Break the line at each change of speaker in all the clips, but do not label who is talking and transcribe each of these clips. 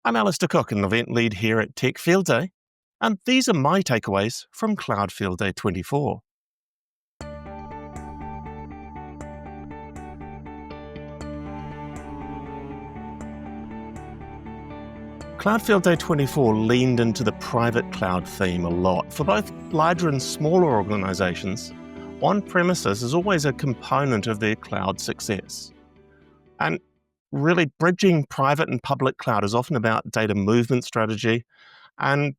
I'm Alastair Cooke, an event lead here at Tech Field Day, and these are my takeaways from Cloud Field Day 24. Cloud Field Day 24 leaned into the private cloud theme a lot. For both larger and smaller organizations, on-premises is always a component of their cloud success. And really, bridging private and public cloud is often about data movement strategy and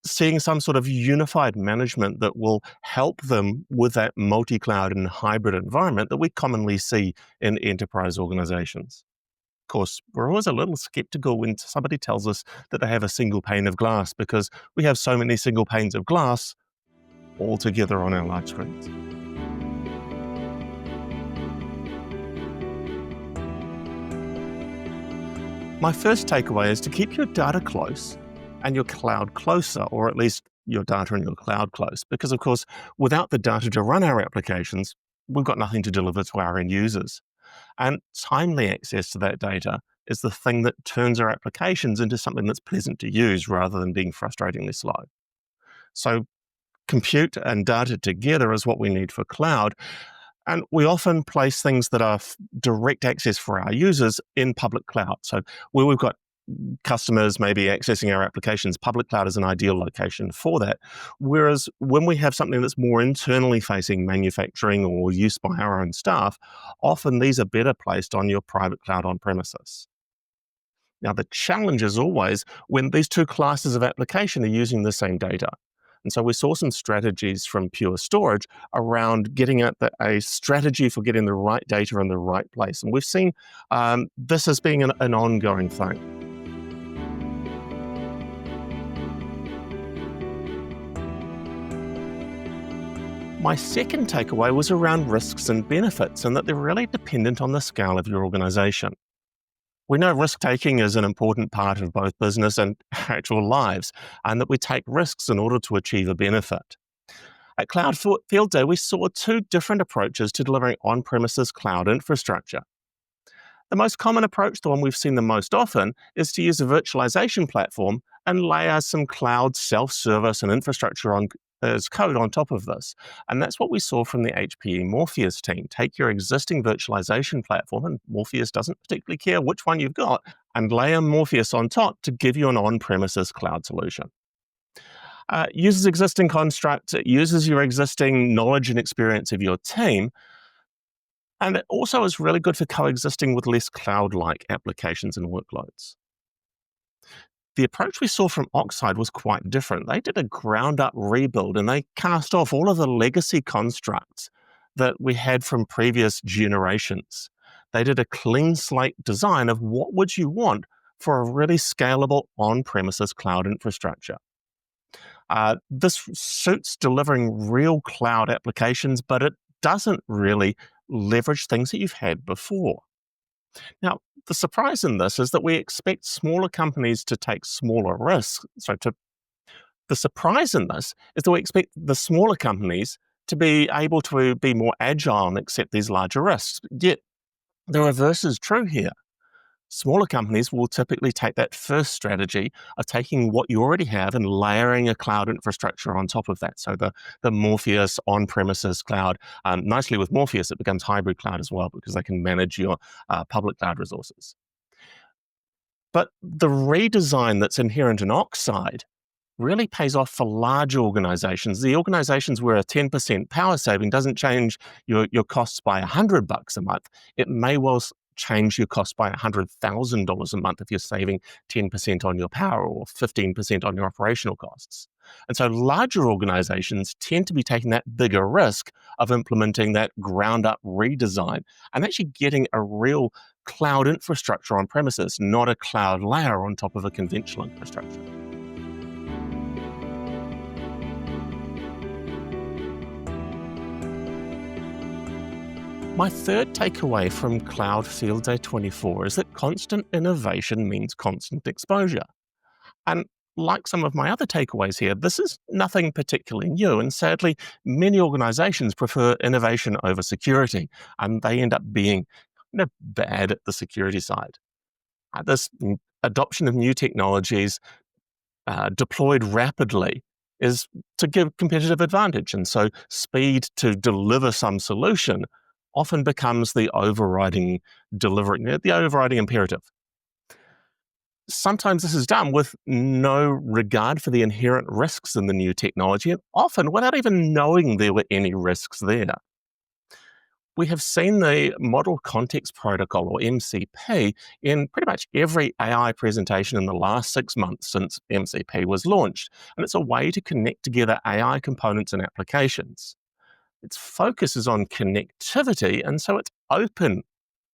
seeing some sort of unified management that will help them with that multi-cloud and hybrid environment that we commonly see in enterprise organizations. Of course, we're always a little skeptical when somebody tells us that they have a single pane of glass because we have so many single panes of glass all together on our large screens. My first takeaway is to keep your data close and your cloud closer, or at least your data in your cloud close, because of course, without the data to run our applications, we've got nothing to deliver to our end users. And timely access to that data is the thing that turns our applications into something that's pleasant to use rather than being frustratingly slow. So compute and data together is what we need for cloud. And we often place things that are direct access for our users in public cloud. So where we've got customers maybe accessing our applications, public cloud is an ideal location for that. Whereas when we have something that's more internally facing manufacturing or use by our own staff, often these are better placed on your private cloud on premises. Now, the challenge is always when these two classes of application are using the same data. And so we saw some strategies from Pure Storage around getting at a strategy for getting the right data in the right place. And we've seen this as being an ongoing thing. My second takeaway was around risks and benefits, and that they're really dependent on the scale of your organization. We know risk-taking is an important part of both business and actual lives, and that we take risks in order to achieve a benefit. At Cloud Field Day, we saw two different approaches to delivering on-premises cloud infrastructure. The most common approach, the one we've seen the most often, is to use a virtualization platform and layer some cloud self-service and infrastructure as code on top of this. And that's what we saw from the HPE Morpheus team. Take your existing virtualization platform, and Morpheus doesn't particularly care which one you've got, and layer Morpheus on top to give you an on-premises cloud solution. Uses existing constructs, it uses your existing knowledge and experience of your team, and it also is really good for coexisting with less cloud-like applications and workloads. The approach we saw from Oxide was quite different. They did a ground-up rebuild, and they cast off all of the legacy constructs that we had from previous generations. They did a clean slate design of what would you want for a really scalable on-premises cloud infrastructure. This suits delivering real cloud applications, but it doesn't really leverage things that you've had before. Now, the surprise in this is that we expect smaller companies to take smaller risks. The surprise in this is that we expect the smaller companies to be able to be more agile and accept these larger risks. Yet, the reverse is true here. Smaller companies will typically take that first strategy of taking what you already have and layering a cloud infrastructure on top of that. So the Morpheus on-premises cloud, nicely with Morpheus, it becomes hybrid cloud as well because they can manage your public cloud resources. But the redesign that's inherent in Oxide really pays off for large organizations. The organizations where a 10% power saving doesn't change your costs by $100 a month. It may well change your cost by $100,000 a month if you're saving 10% on your power or 15% on your operational costs. And so larger organizations tend to be taking that bigger risk of implementing that ground-up redesign and actually getting a real cloud infrastructure on premises, not a cloud layer on top of a conventional infrastructure. My third takeaway from Cloud Field Day 24 is that constant innovation means constant exposure. And like some of my other takeaways here, this is nothing particularly new. And sadly, many organizations prefer innovation over security, and they end up being bad at the security side. This adoption of new technologies deployed rapidly is to give competitive advantage. And so speed to deliver some solution often becomes the overriding imperative. Sometimes this is done with no regard for the inherent risks in the new technology, and often without even knowing there were any risks there. We have seen the Model Context Protocol, or MCP, in pretty much every AI presentation in the last 6 months since MCP was launched, and it's a way to connect together AI components and applications. Its focus is on connectivity, and so it's open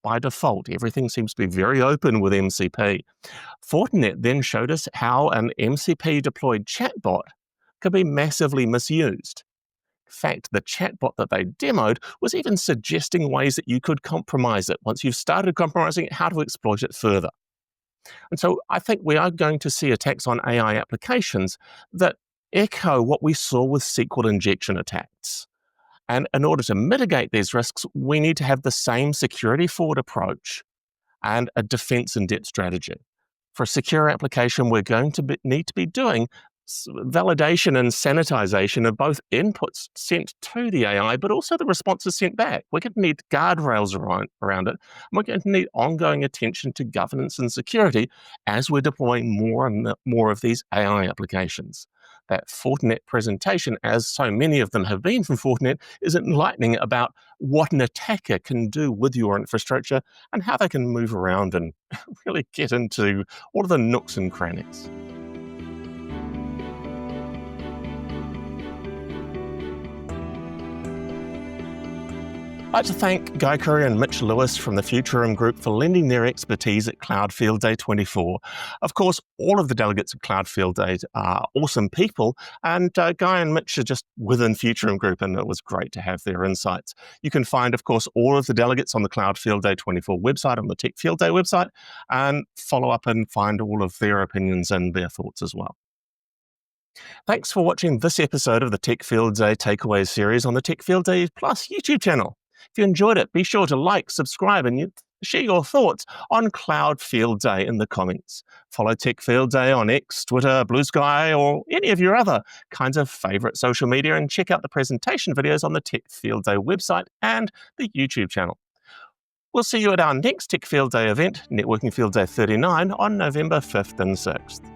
by default. Everything seems to be very open with MCP. Fortinet then showed us how an MCP deployed chatbot could be massively misused. In fact, the chatbot that they demoed was even suggesting ways that you could compromise it. Once you've started compromising it, how to exploit it further. And so I think we are going to see attacks on AI applications that echo what we saw with SQL injection attacks. And in order to mitigate these risks, we need to have the same security forward approach and a defense in depth strategy. For a secure application, we're going to need to be doing validation and sanitization of both inputs sent to the AI, but also the responses sent back. We're going to need guardrails around it. And we're going to need ongoing attention to governance and security as we're deploying more and more of these AI applications. That Fortinet presentation, as so many of them have been from Fortinet, is enlightening about what an attacker can do with your infrastructure and how they can move around and really get into all of the nooks and crannies. I'd like to thank Guy Curry and Mitch Lewis from the Futurum Group for lending their expertise at Cloud Field Day 24. Of course, all of the delegates at Cloud Field Day are awesome people, and Guy and Mitch are just within Futurum Group, and it was great to have their insights. You can find, of course, all of the delegates on the Cloud Field Day 24 website, on the Tech Field Day website, and follow up and find all of their opinions and their thoughts as well. Thanks for watching this episode of the Tech Field Day Takeaways series on the Tech Field Day Plus YouTube channel. If you enjoyed it, be sure to like, subscribe, and share your thoughts on Cloud Field Day in the comments. Follow Tech Field Day on X, Twitter, Blue Sky, or any of your other kinds of favorite social media, and check out the presentation videos on the Tech Field Day website and the YouTube channel. We'll see you at our next Tech Field Day event, Networking Field Day 39, on November 5th and 6th.